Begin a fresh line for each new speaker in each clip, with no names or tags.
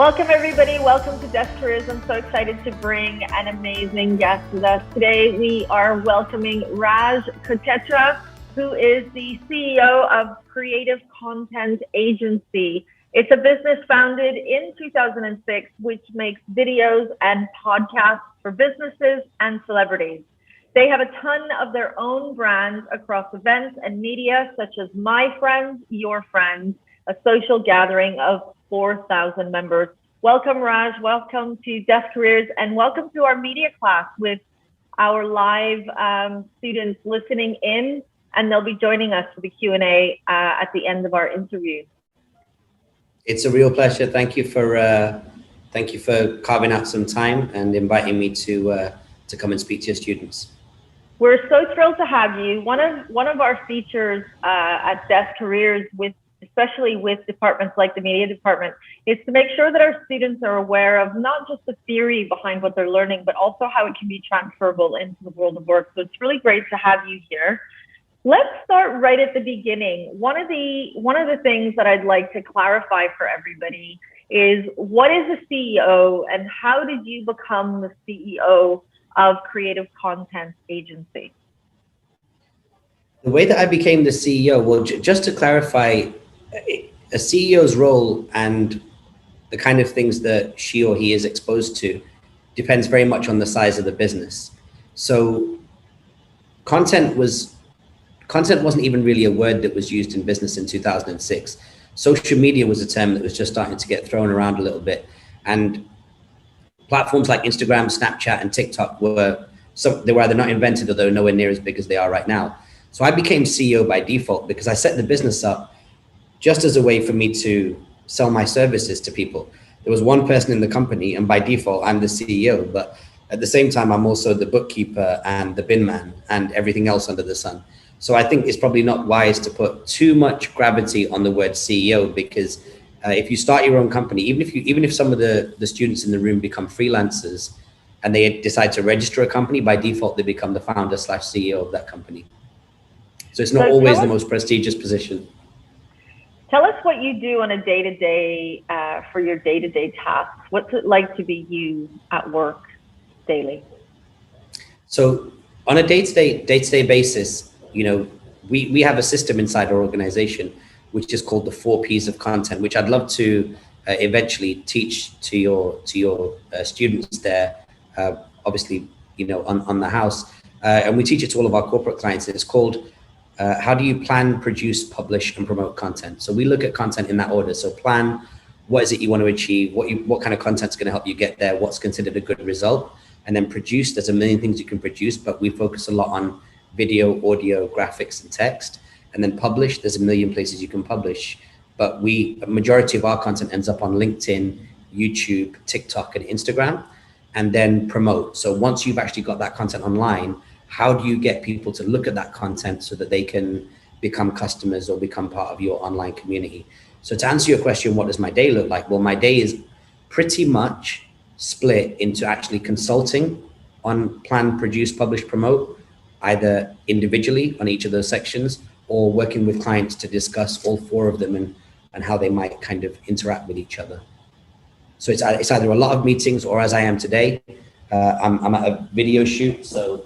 Welcome everybody, welcome to Deaf Careers. I'm so excited to bring an amazing guest with us. Today we are welcoming Raj Kotecha, who is the CEO of Creative Content Agency. It's a business founded in 2006, which makes videos and podcasts for businesses and celebrities. They have a ton of their own brands across events and media, such as My Friends, Your Friends, a social gathering of 4,000 members. Welcome, Raj. Welcome to Deaf Careers, and welcome to our media class with our live students listening in, and they'll be joining us for the Q&A at the end of our interview.
It's a real pleasure. Thank you for carving out some time and inviting me to come and speak to your students.
We're so thrilled to have you. One of our features at Deaf Careers, especially with departments like the media department, is to make sure that our students are aware of not just the theory behind what they're learning, but also how it can be transferable into the world of work. So it's really great to have you here. Let's start right at the beginning. One of the things that I'd like to clarify for everybody is, what is a CEO and how did you become the CEO of Creative Content Agency?
The way that I became the CEO, well, just to clarify, a CEO's role and the kind of things that she or he is exposed to depends very much on the size of the business. So content wasn't even really a word that was used in business in 2006. Social media was a term that was just starting to get thrown around a little bit. And platforms like Instagram, Snapchat, and TikTok they were either not invented or they were nowhere near as big as they are right now. So I became CEO by default because I set the business up just as a way for me to sell my services to people. There was one person in the company, and by default, I'm the CEO, but at the same time, I'm also the bookkeeper and the bin man and everything else under the sun. So I think it's probably not wise to put too much gravity on the word CEO, because if you start your own company, even if some of the students in the room become freelancers and they decide to register a company, by default, they become the founder / CEO of that company. So it's not always the most prestigious position.
Tell us what you do on a day-to-day for your day-to-day tasks. What's it like to be you at work daily?
So on a day-to-day basis, we have a system inside our organization which is called the 4 Ps of content, which I'd love to eventually teach to your students there, obviously, on the house. And we teach it to all of our corporate clients. It's called how do you plan, produce, publish, and promote content? So we look at content in that order. So plan, what is it you want to achieve? What kind of content is going to help you get there? What's considered a good result? And then produce, there's a million things you can produce, but we focus a lot on video, audio, graphics, and text. And then publish, there's a million places you can publish. But a majority of our content ends up on LinkedIn, YouTube, TikTok, and Instagram. And then promote. So once you've actually got that content online, how do you get people to look at that content so that they can become customers or become part of your online community? So to answer your question, what does my day look like? Well, my day is pretty much split into actually consulting on plan, produce, publish, promote, either individually on each of those sections, or working with clients to discuss all 4 of them and how they might kind of interact with each other. So it's either a lot of meetings, or as I am today, I'm at a video shoot. So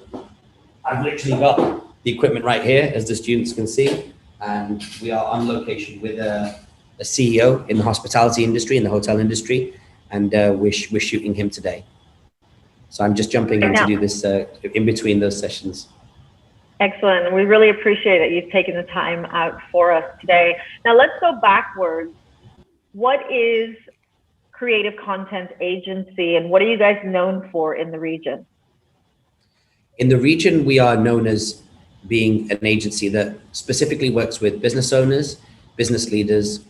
I've literally got the equipment right here, as the students can see, and we are on location with a CEO in the hospitality industry, in the hotel industry, and we're shooting him today. So I'm just jumping in to do this in between those sessions.
Excellent. We really appreciate that you've taken the time out for us today. Now let's go backwards. What is Creative Content Agency, and what are you guys known for in the region?
In the region, we are known as being an agency that specifically works with business owners, business leaders,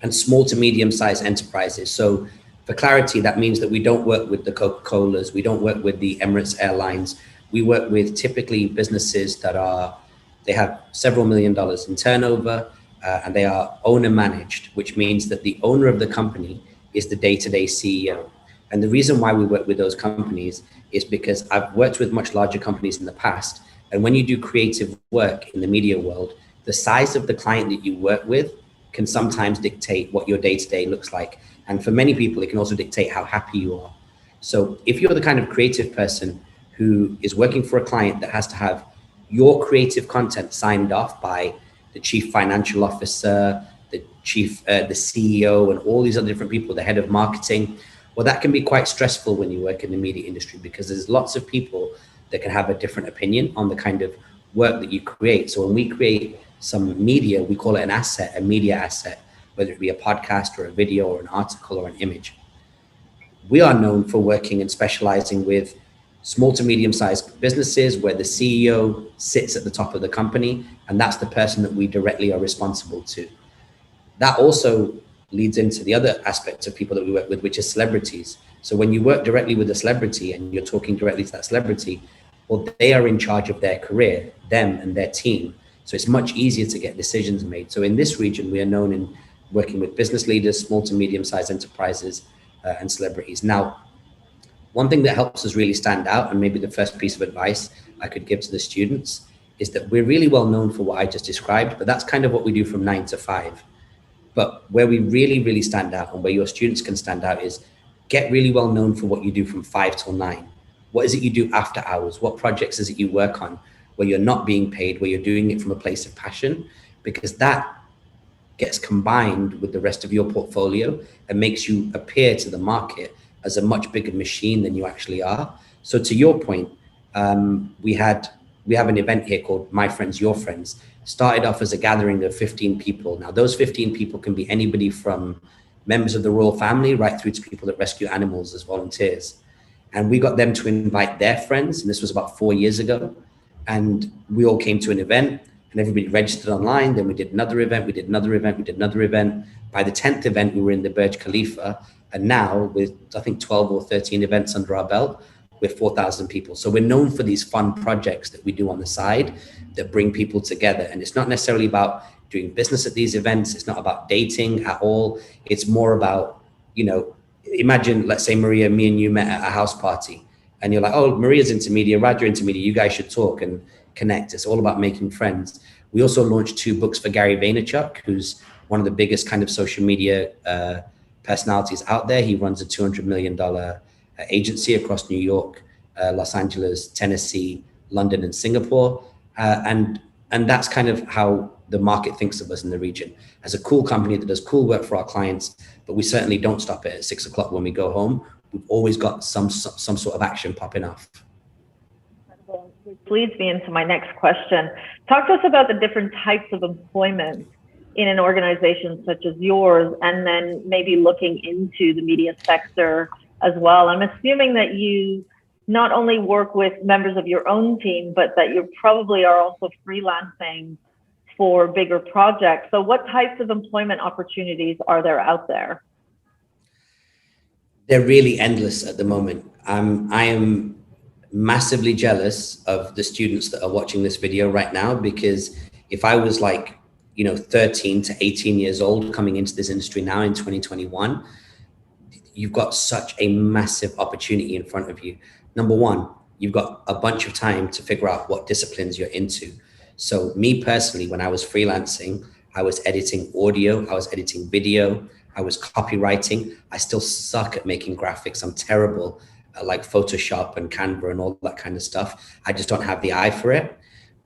and small to medium-sized enterprises. So for clarity, that means that we don't work with the Coca-Colas, we don't work with the Emirates Airlines. We work with typically businesses that they have several $1 million in turnover, and they are owner managed, which means that the owner of the company is the day-to-day CEO. And the reason why we work with those companies is because I've worked with much larger companies in the past. And when you do creative work in the media world, the size of the client that you work with can sometimes dictate what your day-to-day looks like. And for many people, it can also dictate how happy you are. So if you're the kind of creative person who is working for a client that has to have your creative content signed off by the chief financial officer, the CEO, and all these other different people, the head of marketing, well, that can be quite stressful when you work in the media industry, because there's lots of people that can have a different opinion on the kind of work that you create. So when we create some media, we call it an asset, a media asset, whether it be a podcast or a video or an article or an image. We are known for working and specializing with small to medium-sized businesses where the CEO sits at the top of the company, and that's the person that we directly are responsible to. That also leads into the other aspect of people that we work with, which is celebrities. So when you work directly with a celebrity and you're talking directly to that celebrity, well, they are in charge of their career, them and their team. So it's much easier to get decisions made. So in this region, we are known in working with business leaders, small to medium-sized enterprises, and celebrities. Now, one thing that helps us really stand out, and maybe the first piece of advice I could give to the students, is that we're really well known for what I just described, but that's kind of what we do from 9 to 5. But where we really, really stand out, and where your students can stand out, is get really well known for what you do from 5 till 9. What is it you do after hours? What projects is it you work on where you're not being paid, where you're doing it from a place of passion? Because that gets combined with the rest of your portfolio and makes you appear to the market as a much bigger machine than you actually are. So to your point, we have an event here called My Friends, Your Friends. Started off as a gathering of 15 people. Now those 15 people can be anybody from members of the royal family right through to people that rescue animals as volunteers. And we got them to invite their friends, and this was about 4 years ago. And we all came to an event, and everybody registered online. Then we did another event, we did another event, we did another event. By the 10th event, we were in the Burj Khalifa. And now with, I think, 12 or 13 events under our belt, we're 4,000 people. So we're known for these fun projects that we do on the side that bring people together. And it's not necessarily about doing business at these events. It's not about dating at all. It's more about, imagine, let's say, Maria, me and you met at a house party. And you're like, oh, Maria's into media, Raj, you're into media. You guys should talk and connect. It's all about making friends. We also launched 2 books for Gary Vaynerchuk, who's one of the biggest kind of social media personalities out there. He runs a $200 million agency across New York, Los Angeles, Tennessee, London, and Singapore. And that's kind of how the market thinks of us in the region, as a cool company that does cool work for our clients, but we certainly don't stop it at 6 o'clock when we go home. We've always got some sort of action popping off.
Which leads me into my next question. Talk to us about the different types of employment in an organization such as yours, and then maybe looking into the media sector as well. I'm assuming that you not only work with members of your own team, but that you probably are also freelancing for bigger projects. So what types of employment opportunities are there out there?
They're really endless at the moment. I am massively jealous of the students that are watching this video right now, because if I was 13 to 18 years old coming into this industry now in 2021, you've got such a massive opportunity in front of you. Number one, you've got a bunch of time to figure out what disciplines you're into. So me personally, when I was freelancing, I was editing audio, I was editing video, I was copywriting. I still suck at making graphics. I'm terrible at Photoshop and Canva and all that kind of stuff. I just don't have the eye for it.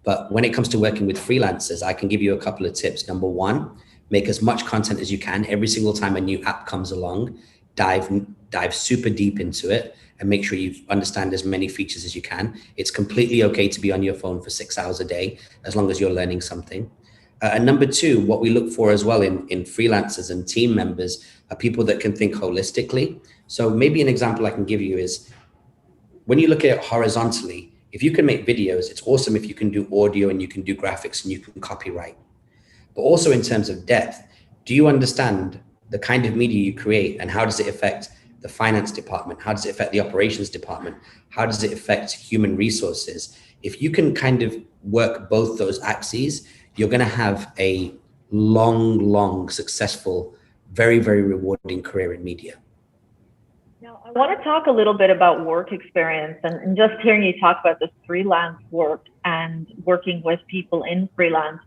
But when it comes to working with freelancers, I can give you a couple of tips. Number one, make as much content as you can. Every single time a new app comes along, dive super deep into it and make sure you understand as many features as you can. It's completely okay to be on your phone for 6 hours a day, as long as you're learning something. And number two, what we look for as well in freelancers and team members are people that can think holistically. So maybe an example I can give you is, when you look at it horizontally, if you can make videos, it's awesome if you can do audio and you can do graphics and you can copyright. But also in terms of depth, do you understand the kind of media you create and how does it affect the finance department? How does it affect the operations department? How does it affect human resources? If you can kind of work both those axes, you're going to have a long, successful, very, very rewarding career in media.
Now, I want to talk a little bit about work experience, and just hearing you talk about this freelance work and working with people in freelance.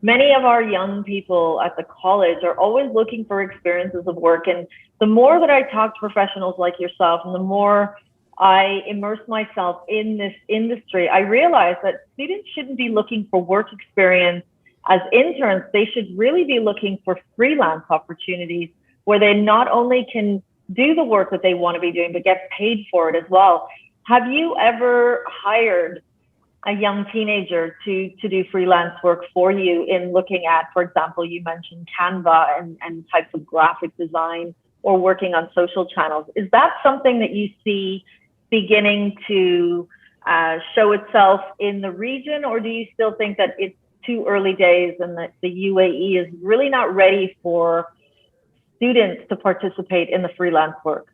many of our young people at the college are always looking for experiences of work. And the more that I talk to professionals like yourself, and the more I immerse myself in this industry, I realize that students shouldn't be looking for work experience as interns. They should really be looking for freelance opportunities where they not only can do the work that they want to be doing, but get paid for it as well. Have you ever hired a young teenager to do freelance work for you in looking at, for example, you mentioned Canva and types of graphic design or working on social channels? Is that something that you see beginning to show itself in the region, or do you still think that it's too early days and that the UAE is really not ready for students to participate in the freelance work?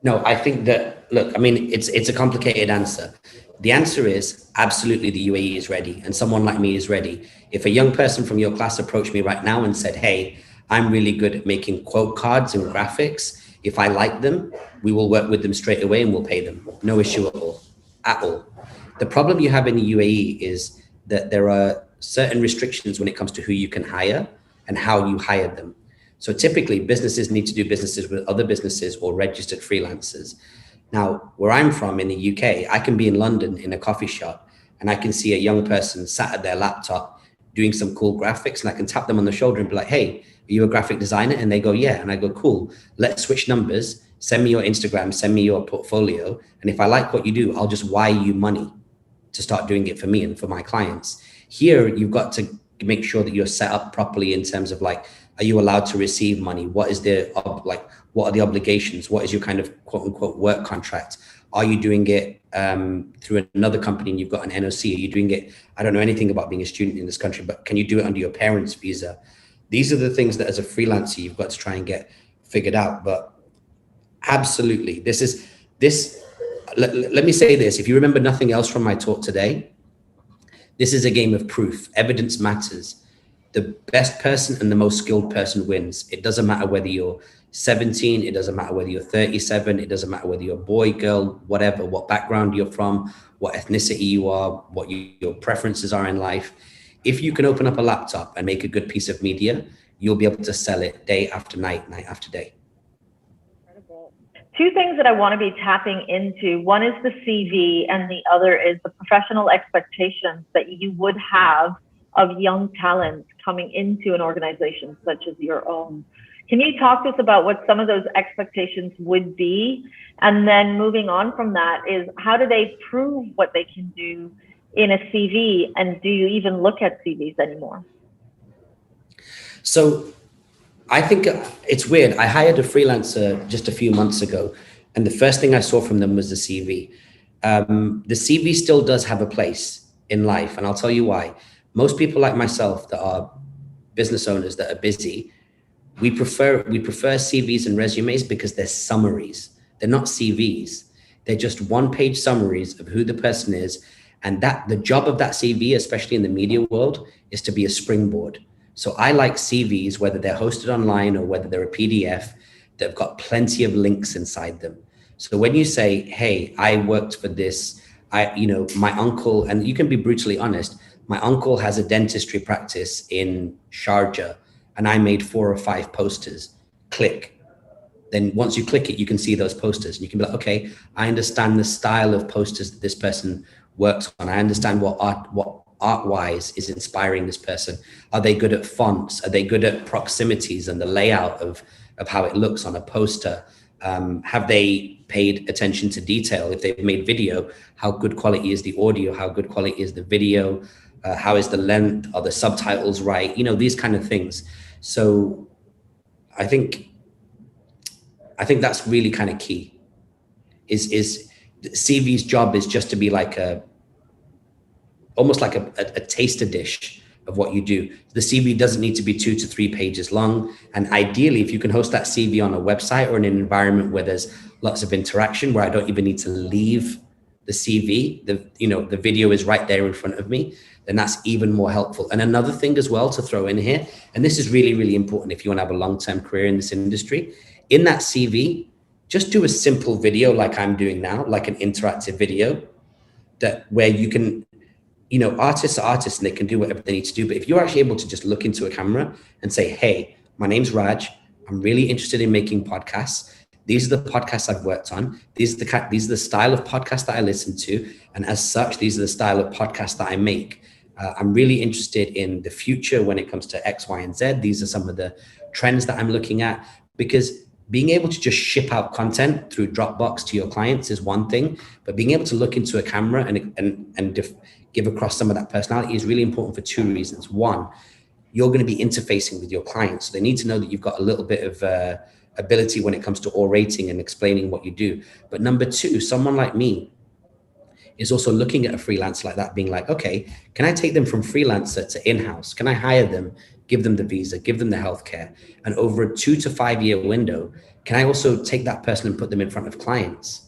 No, I think that, look, I mean, it's a complicated answer. The answer is absolutely the UAE is ready, and someone like me is ready. If a young person from your class approached me right now and said, hey, I'm really good at making quote cards and graphics, if I like them, we will work with them straight away and we'll pay them. No issue at all, at all. The problem you have in the UAE is that there are certain restrictions when it comes to who you can hire and how you hire them. So typically businesses need to do businesses with other businesses or registered freelancers. Now, where I'm from in the UK, I can be in London in a coffee shop and I can see a young person sat at their laptop doing some cool graphics, and I can tap them on the shoulder and be like, hey, are you a graphic designer? And they go, yeah. And I go, cool, let's switch numbers. Send me your Instagram, send me your portfolio. And if I like what you do, I'll just wire you money to start doing it for me and for my clients. Here, you've got to make sure that you're set up properly in terms of like, are you allowed to receive money? What is the, like, what are the obligations? What is your kind of quote unquote work contract? Are you doing it through another company and you've got an NOC? Are you doing it? I don't know anything about being a student in this country, but can you do it under your parents' visa? These are the things that as a freelancer, you've got to try and get figured out. But absolutely, let me say this. If you remember nothing else from my talk today, this is a game of proof. Evidence matters. The best person and the most skilled person wins. It doesn't matter whether you're 17, it doesn't matter whether you're 37, it doesn't matter whether you're a boy, girl, whatever, what background you're from, what ethnicity you are, what your preferences are in life. If you can open up a laptop and make a good piece of media, you'll be able to sell it day after night, night after day.
Incredible. Two things that I want to be tapping into. One is the CV and the other is the professional expectations that you would have of young talent coming into an organization such as your own. Can you talk to us about what some of those expectations would be? And then moving on from that is, how do they prove what they can do in a CV? And do you even look at CVs anymore?
So I think it's weird. I hired a freelancer just a few months ago, and the first thing I saw from them was the CV. The CV still does have a place in life, and I'll tell you why. Most people like myself that are business owners that are busy, we prefer CVs and resumes because they're summaries. They're not CVs. They're just one-page summaries of who the person is. And that the job of that CV, especially in the media world, is to be a springboard. So I like CVs, whether they're hosted online or whether they're a PDF, that have got plenty of links inside them. So when you say, hey, I worked for this, my uncle, and you can be brutally honest, my uncle has a dentistry practice in Sharjah, and I made 4 or 5 posters. Click. Then once you click it, you can see those posters and you can be like, okay, I understand the style of posters that this person works on. I understand what art-wise is inspiring this person. Are they good at fonts? Are they good at proximities and the layout of how it looks on a poster? Have they paid attention to detail? If they've made video, how good quality is the audio? How good quality is the video? How is the length? Are the subtitles right? These kind of things. So I think that's really kind of key. Is CV's job is just to be like almost like a taster dish of what you do. The CV doesn't need to be 2 to 3 pages long. And ideally, if you can host that CV on a website or in an environment where there's lots of interaction, where I don't even need to leave the CV, the video is right there in front of me, then that's even more helpful. And another thing as well to throw in here, and this is really, really important if you want to have a long-term career in this industry, in that CV, just do a simple video like I'm doing now, like an interactive video where you can artists are artists and they can do whatever they need to do. But if you're actually able to just look into a camera and say, hey, my name's Raj. I'm really interested in making podcasts. These are the podcasts I've worked on. These are the style of podcasts that I listen to. And as such, these are the style of podcasts that I make. I'm really interested in the future when it comes to X, Y, and Z. These are some of the trends that I'm looking at, because being able to just ship out content through Dropbox to your clients is one thing, but being able to look into a camera and give across some of that personality is really important for two reasons. One, you're going to be interfacing with your clients. So they need to know that you've got a little bit of ability when it comes to orating and explaining what you do. But number two, someone like me is also looking at a freelancer like that, being like, okay, can I take them from freelancer to in-house? Can I hire them, give them the visa, give them the healthcare? And over a 2 to 5 year window, can I also take that person and put them in front of clients?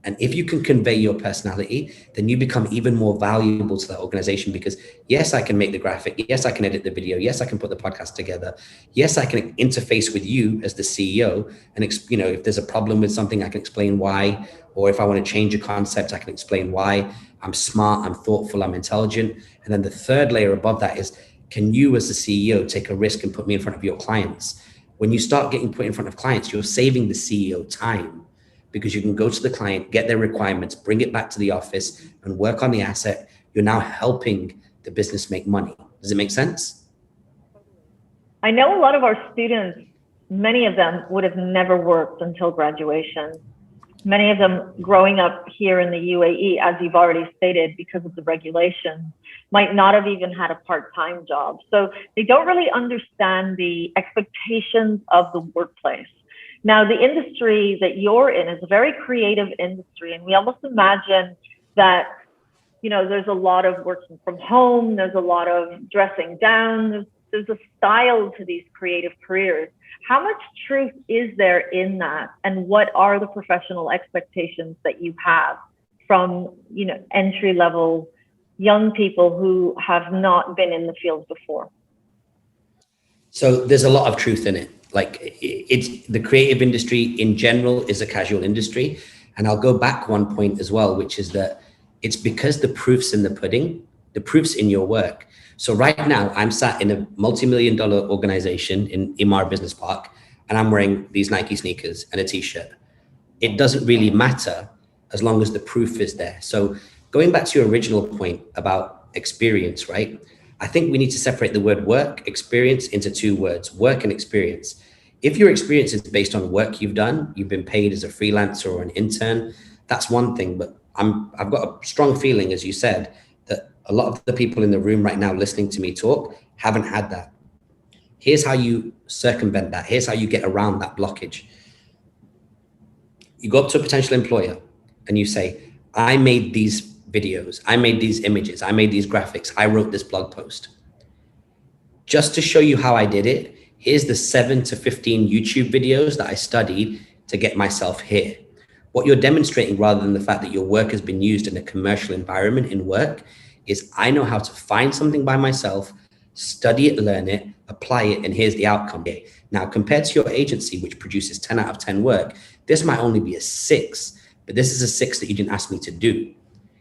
And if you can convey your personality, then you become even more valuable to that organization, because yes, I can make the graphic. Yes, I can edit the video. Yes, I can put the podcast together. Yes, I can interface with you as the CEO. And, if there's a problem with something, I can explain why. Or if I want to change a concept, I can explain why. I'm smart, I'm thoughtful, I'm intelligent. And then the third layer above that is, can you as the CEO take a risk and put me in front of your clients? When you start getting put in front of clients, you're saving the CEO time, because you can go to the client, get their requirements, bring it back to the office and work on the asset. You're now helping the business make money. Does it make sense?
I know a lot of our students, many of them would have never worked until graduation. Many of them growing up here in the UAE, as you've already stated, because of the regulation, might not have even had a part-time job. So they don't really understand the expectations of the workplace. Now, the industry that you're in is a very creative industry, and we almost imagine that, there's a lot of working from home, there's a lot of dressing down, there's a style to these creative careers. How much truth is there in that, and what are the professional expectations that you have from, entry-level young people who have not been in the field before?
So there's a lot of truth in it. Like, it's the creative industry in general is a casual industry. And I'll go back one point as well, which is that it's because the proof's in the pudding, the proof's in your work. So right now I'm sat in a multi-million-dollar organization in Imar Business Park, and I'm wearing these Nike sneakers and a t-shirt. It doesn't really matter as long as the proof is there. So going back to your original point about experience, right? I think we need to separate the word work experience into two words, work and experience. If your experience is based on work you've done, you've been paid as a freelancer or an intern, that's one thing. But I've got a strong feeling, as you said, that a lot of the people in the room right now listening to me talk haven't had that. Here's how you circumvent that. Here's how you get around that blockage. You go up to a potential employer and you say, I made these videos, I made these images, I made these graphics, I wrote this blog post. Just to show you how I did it, here's the 7 to 15 YouTube videos that I studied to get myself here. What you're demonstrating, rather than the fact that your work has been used in a commercial environment in work, is I know how to find something by myself, study it, learn it, apply it, and here's the outcome. Now, compared to your agency, which produces 10 out of 10 work, this might only be a 6, but this is a 6 that you didn't ask me to do.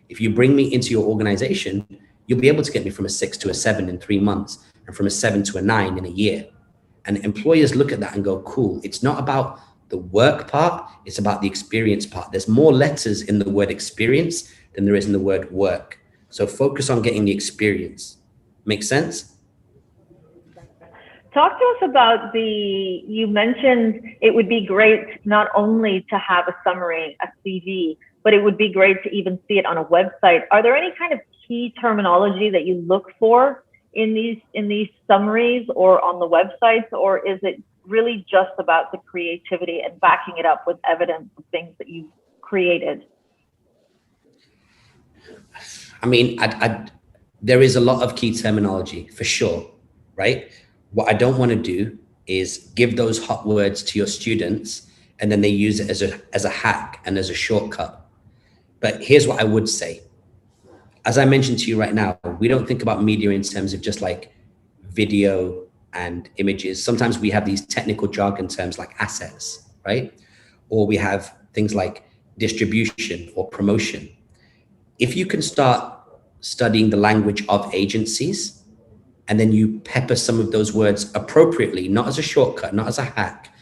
If you bring me into your organization, you'll be able to get me from a 6 to a 7 in 3 months, and from a 7 to a 9 in a year. And employers look at that and go, cool. It's not about the work part, it's about the experience part. There's more letters in the word experience than there is in the word work. So focus on getting the experience. Make sense?
Talk to us about you mentioned it would be great not only to have a summary, a CV, but it would be great to even see it on a website. Are there any kind of key terminology that you look for in these summaries or on the websites, or is it really just about the creativity and backing it up with evidence of things that you've created?
I mean, there is a lot of key terminology for sure, right? What I don't want to do is give those hot words to your students and then they use it as a hack and as a shortcut. But here's what I would say. As I mentioned to you right now, we don't think about media in terms of just like video and images. Sometimes we have these technical jargon terms like assets, right? Or we have things like distribution or promotion. If you can start studying the language of agencies, and then you pepper some of those words appropriately, not as a shortcut, not as a hack,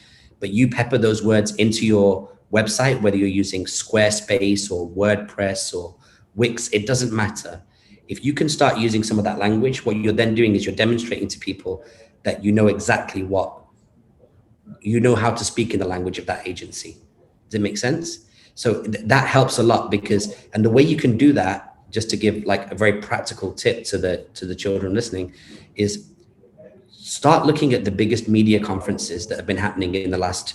but you pepper those words into your website, whether you're using Squarespace or WordPress or Wix, it doesn't matter. If you can start using some of that language, what you're then doing is you're demonstrating to people that you know exactly you know how to speak in the language of that agency. Does it make sense? So that helps a lot because, and the way you can do that, just to give like a very practical tip to the children listening, is start looking at the biggest media conferences that have been happening in the last,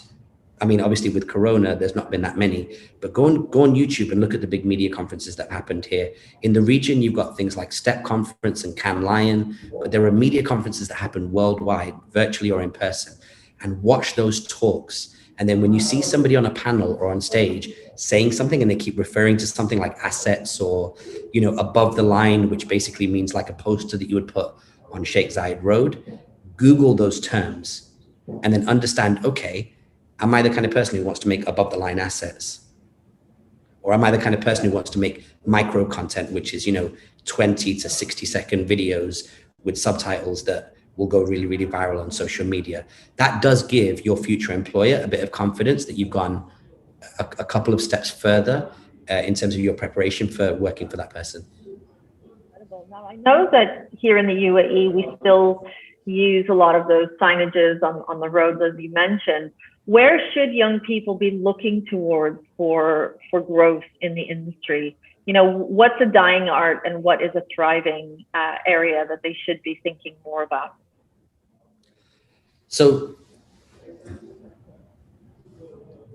I mean, obviously with Corona, there's not been that many, but go on YouTube and look at the big media conferences that happened here. In the region, you've got things like Step Conference and Cannes Lion, but there are media conferences that happen worldwide, virtually or in person, and watch those talks. And then when you see somebody on a panel or on stage saying something and they keep referring to something like assets or, you know, above the line, which basically means like a poster that you would put on Sheikh Zayed Road, Google those terms and then understand, okay, am I the kind of person who wants to make above the line assets? Or am I the kind of person who wants to make micro content, which is, you know, 20 to 60-second videos with subtitles that will go really, really viral on social media? That does give your future employer a bit of confidence that you've gone a couple of steps further in terms of your preparation for working for that person.
Now, I know that here in the UAE, we still use a lot of those signages on the roads, as you mentioned. Where should young people be looking towards for growth in the industry? You know, what's a dying art and what is a thriving area that they should be thinking more about?
So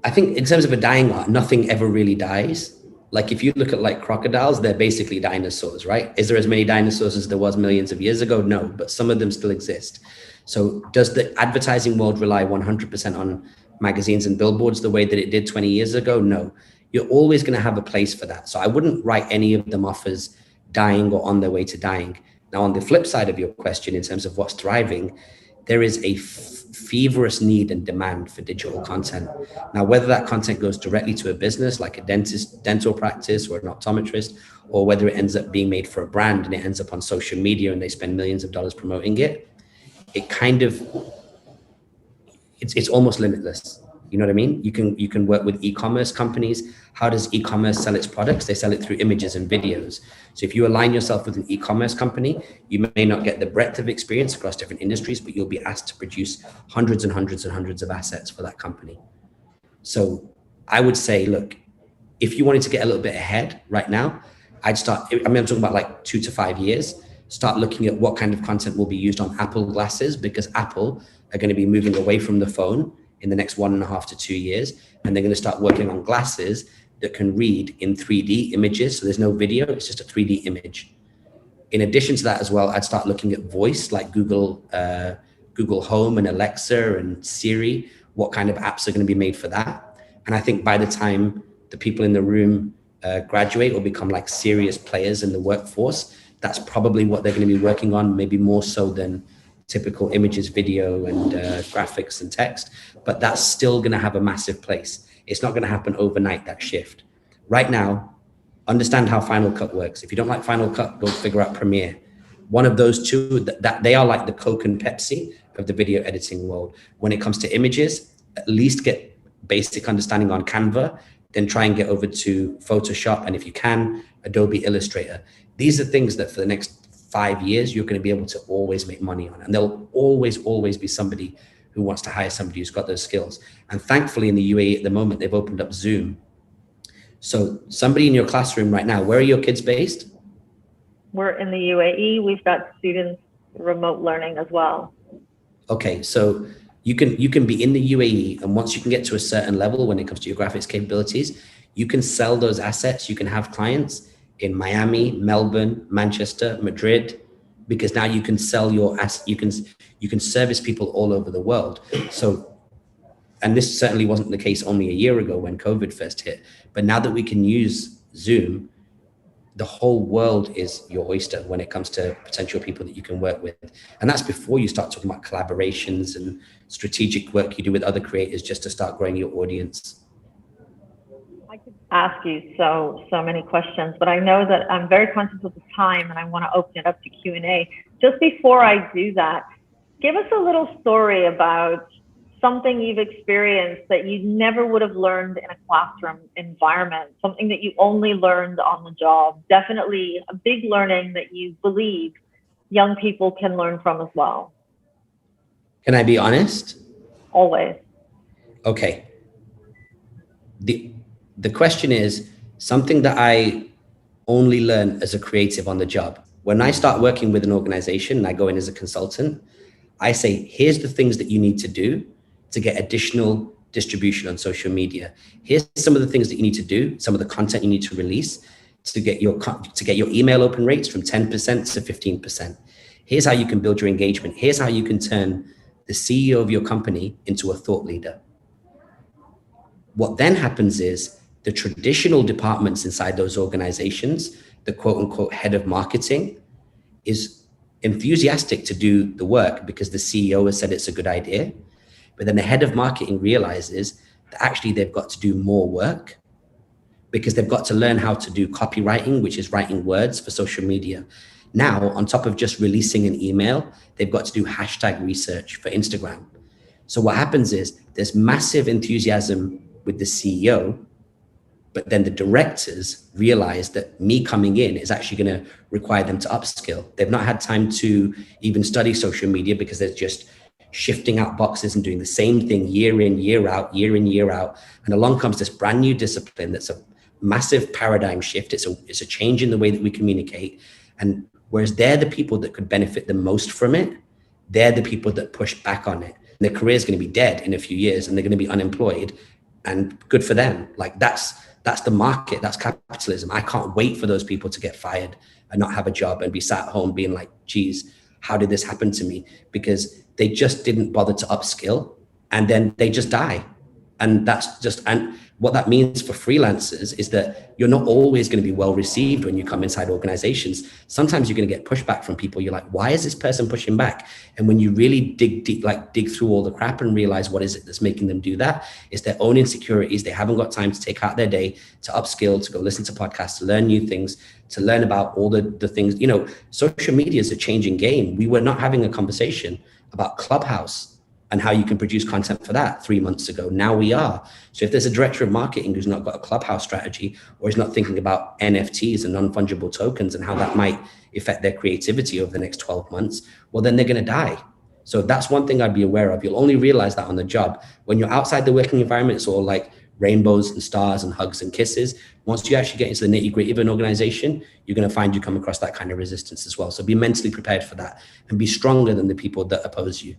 I think in terms of a dying art, nothing ever really dies. Like if you look at like crocodiles, they're basically dinosaurs, right? Is there as many dinosaurs as there was millions of years ago? No, but some of them still exist. So does the advertising world rely 100% on magazines and billboards the way that it did 20 years ago? No, you're always going to have a place for that. So I wouldn't write any of them off as dying or on their way to dying. Now, on the flip side of your question, in terms of what's thriving, there is a feverish need and demand for digital content. Now, whether that content goes directly to a business like a dental practice or an optometrist, or whether it ends up being made for a brand and it ends up on social media and they spend millions of dollars promoting it, it kind of, it's almost limitless. You know what I mean? You can work with e-commerce companies. How does e-commerce sell its products? They sell it through images and videos. So if you align yourself with an e-commerce company, you may not get the breadth of experience across different industries, but you'll be asked to produce hundreds and hundreds and hundreds of assets for that company. So I would say, look, if you wanted to get a little bit ahead right now, I'm talking about like 2 to 5 years, start looking at what kind of content will be used on Apple glasses, because Apple are going to be moving away from the phone in the next 1.5 to 2 years. And they're going to start working on glasses that can read in 3D images. So there's no video, it's just a 3D image. In addition to that as well, I'd start looking at voice like Google Home and Alexa and Siri, what kind of apps are going to be made for that. And I think by the time the people in the room graduate or become like serious players in the workforce, that's probably what they're going to be working on, maybe more so than typical images, video, and graphics and text. But that's still going to have a massive place. It's not going to happen overnight, that shift. Right now, understand how Final Cut works. If you don't like Final Cut, go figure out Premiere. One of those two, that they are like the Coke and Pepsi of the video editing world. When it comes to images, at least get basic understanding on Canva, then try and get over to Photoshop, and if you can, Adobe Illustrator. These are things that for the next 5 years, you're going to be able to always make money on. And there'll always be somebody who wants to hire somebody who's got those skills. And thankfully in the UAE at the moment, they've opened up Zoom. So somebody in your classroom right now, where are your kids based?
We're in the UAE. We've got students remote learning as well.
Okay, so you can be in the UAE, and once you can get to a certain level when it comes to your graphics capabilities, you can sell those assets. You can have clients in Miami, Melbourne, Manchester, Madrid, because now you can sell you can service people all over the world. So, and this certainly wasn't the case only a year ago when COVID first hit, but now that we can use Zoom, the whole world is your oyster when it comes to potential people that you can work with. And that's before you start talking about collaborations and strategic work you do with other creators just to start growing your audience.
Ask you so many questions, but I know that I'm very conscious of the time and I want to open it up to Q&A. Just before I do that, give us a little story about something you've experienced that you never would have learned in a classroom environment, something that you only learned on the job. Definitely a big learning that you believe young people can learn from as well.
Can I be honest?
Always.
Okay. The question is something that I only learn as a creative on the job. When I start working with an organization and I go in as a consultant, I say, here's the things that you need to do to get additional distribution on social media. Here's some of the things that you need to do, some of the content you need to release to get your email open rates from 10% to 15%. Here's how you can build your engagement. Here's how you can turn the CEO of your company into a thought leader. What then happens is the traditional departments inside those organizations, the quote unquote head of marketing, is enthusiastic to do the work because the CEO has said it's a good idea. But then the head of marketing realizes that actually they've got to do more work because they've got to learn how to do copywriting, which is writing words for social media. Now, on top of just releasing an email, they've got to do hashtag research for Instagram. So what happens is there's massive enthusiasm with the CEO, but then the directors realize that me coming in is actually going to require them to upskill. They've not had time to even study social media because they're just shifting out boxes and doing the same thing year in, year out, year in, year out. And along comes this brand new discipline that's a massive paradigm shift. It's a change in the way that we communicate. And whereas they're the people that could benefit the most from it, they're the people that push back on it. And their career is going to be dead in a few years and they're going to be unemployed. And good for them. Like that's the market, that's capitalism. I can't wait for those people to get fired and not have a job and be sat at home being like, geez, how did this happen to me? Because they just didn't bother to upskill and then they just die. And what that means for freelancers is that you're not always going to be well received when you come inside organizations. Sometimes you're going to get pushback from people. You're like, why is this person pushing back? And when you really dig through all the crap and realize what is it that's making them do that, it's their own insecurities. They haven't got time to take out their day to upskill, to go listen to podcasts, to learn new things, to learn about all the things. Social media is a changing game. We were not having a conversation about Clubhouse and how you can produce content for that 3 months ago. Now we are. So if there's a director of marketing who's not got a Clubhouse strategy or is not thinking about NFTs and non-fungible tokens and how that might affect their creativity over the next 12 months, well, then they're going to die. So that's one thing I'd be aware of. You'll only realize that on the job. When you're outside the working environment, it's all like rainbows and stars and hugs and kisses. Once you actually get into the nitty-gritty of an organization, you're going to find you come across that kind of resistance as well. So be mentally prepared for that and be stronger than the people that oppose you.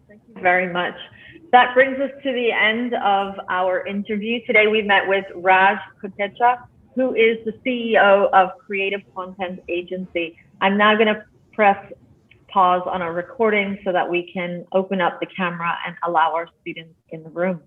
Thank you very much. That brings us to the end of our interview. Today we met with Raj Kotecha, who is the CEO of Creative Content Agency. I'm now going to press pause on our recording so that we can open up the camera and allow our students in the room.